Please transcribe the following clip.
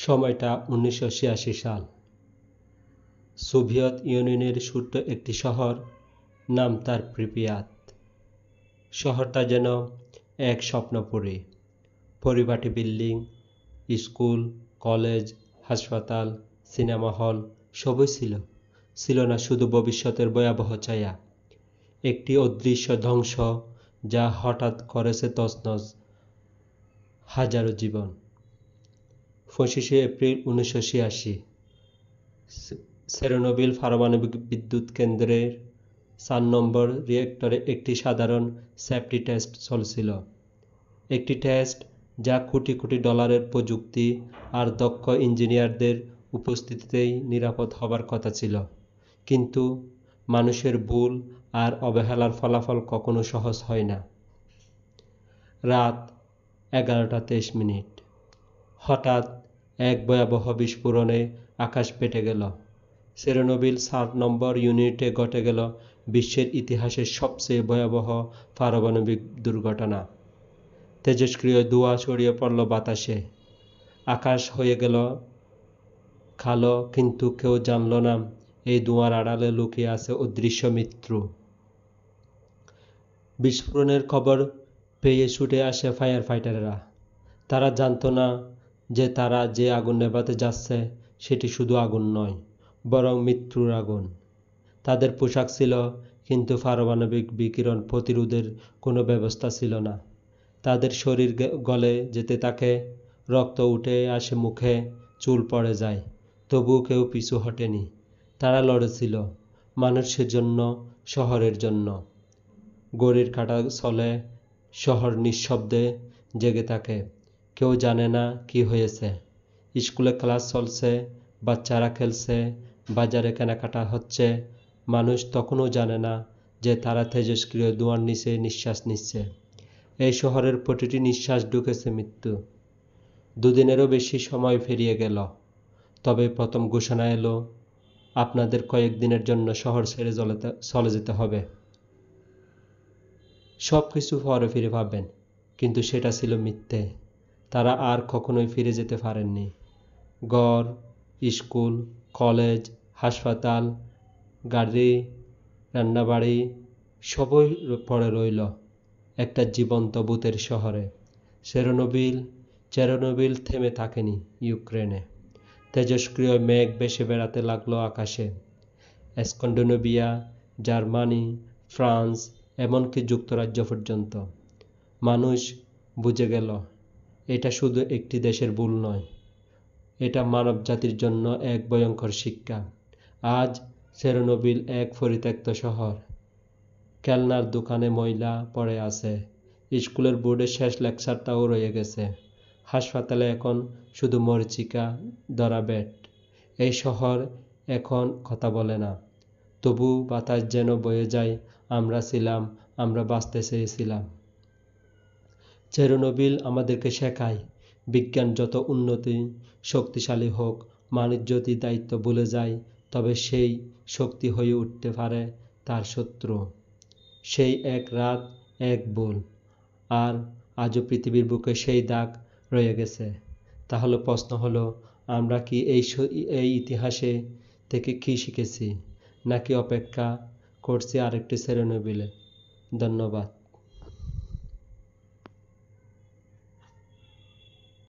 সময়টা 1986 সাল। সোভিয়েত ইউনিয়নের ছোট্ট একটি শহর, নাম তার প্রিপিয়াত। শহরটা যেন এক স্বপ্নপুরী। পরিপাটি বিল্ডিং, স্কুল, কলেজ, হাসপাতাল, সিনেমা হল সবই ছিল। ছিল না শুধু ভবিষ্যতের ভয়াবহ ছায়া, একটি অদৃশ্য ধ্বংস যা হঠাৎ করেছে তছনছ হাজারো জীবন। 25শে এপ্রিল 1986 চেরনোবিল পারমাণবিক বিদ্যুৎ কেন্দ্রের 4 নম্বর রিয়েক্টরে একটি সাধারণ সেফটি টেস্ট চলছিল। একটি টেস্ট যা কোটি কোটি ডলারের প্রযুক্তি আর দক্ষ ইঞ্জিনিয়ারদের উপস্থিতিতেই নিরাপদ হবার কথা ছিল। কিন্তু মানুষের ভুল আর অবহেলার ফলাফল কখনো সহজ হয় না। রাত 11:23। হঠাৎ এক ভয়াবহ বিস্ফোরণে আকাশ ফেটে গেল। চেরনোবিল 4 নম্বর ইউনিটে ঘটে গেল বিশ্বের ইতিহাসের সবচেয়ে ভয়াবহ পারমাণবিক দুর্ঘটনা। তেজস্ক্রিয় ধোঁয়া ছড়িয়ে পড়ল বাতাসে। আকাশ হয়ে গেল কালো, কিন্তু কেউ জানল না এই ধোঁয়ার আড়ালে লুকিয়ে আছে অদৃশ্য মৃত্যু। বিস্ফোরণের খবর পেয়ে ছুটে আসে ফায়ার ফাইটাররা। তারা জানতো না যে তারা যে আগুন নেভাতে যাচ্ছে সেটি শুধু আগুন নয়, বরং মৃত্যুর আগুন। তাদের পোশাক ছিল, কিন্তু পারমাণবিক বিকিরণ প্রতিরোধের কোনো ব্যবস্থা ছিল না। তাদের শরীর গলে যেতে থাকে, রক্ত উঠে আসে মুখে, চুল পড়ে যায়, তবুও কেউ পিছু হটেনি। তারা লড়েছিল মানুষের জন্য, শহরের জন্য। ঘড়ির কাঁটা চলে, শহর নিঃশব্দে জেগে থাকে। কেউ জানে না কি হয়েছে। স্কুলে ক্লাস চলছে, বাচ্চারা খেলছে, বাজারে কেনাকাটা হচ্ছে। মানুষ তখনও জানে না যে তারা তেজস্ক্রিয় ধোঁয়ার নিচে নিঃশ্বাস নিচ্ছে। এই শহরের প্রতিটি নিঃশ্বাস ঢুকেছে মৃত্যু। 2 দিনেরও বেশি সময় পেরিয়ে গেল। তবে প্রথম ঘোষণা এলো, আপনাদের কয়েকদিনের জন্য শহর ছেড়ে চলে যেতে হবে। সব কিছু পরে ফিরে পাবেন, কিন্তু সেটা ছিল মিথ্যে। তারা আর কখনোই ফিরে যেতে পারেননি। ঘর, স্কুল, কলেজ, হাসপাতাল, গাড়ি, রান্নাবাড়ি সবই পড়ে রইল একটা জীবন্ত ভূতের শহরে। চেরনোবিল থেমে থাকেনি ইউক্রেনে। তেজস্ক্রিয় মেঘ ভেসে বেড়াতে লাগলো আকাশে। স্ক্যান্ডিনেভিয়া, জার্মানি, ফ্রান্স, এমনকি যুক্তরাজ্য পর্যন্ত। মানুষ বুঝে গেল, এটা শুধু একটি দেশের ভুল নয়, এটা মানবজাতির জন্য এক ভয়ঙ্কর শিক্ষা। আজ চেরনোবিল এক পরিত্যক্ত শহর। খেলনার দোকানে ময়লা পড়ে আছে, স্কুলের বোর্ডে শেষ লেকচারটাও রয়ে গেছে, হাসপাতালে এখন শুধু মরীচিকা ধরা বেড। এই শহর এখন কথা বলে না, তবু বাতাস যেন বয়ে যায়, আমরা ছিলাম, আমরা বাঁচতে চেয়েছিলাম। চেরনোবিল আমাদেরকে শেখায়, বিজ্ঞান যত উন্নতি শক্তিশালী হোক, মানুষ যদি দায়িত্ব ভুলে যায়, তবে সেই শক্তি হয়ে উঠতে পারে তার শত্রু। সেই এক রাত, এক ভুল, আর আজও পৃথিবীর বুকে সেই দাগ রয়ে গেছে। তাহলে প্রশ্ন হলো, আমরা কি এই ইতিহাসে থেকে কি শিখেছি, নাকি অপেক্ষা করছি আরেকটি চেরনোবিলে? ধন্যবাদ।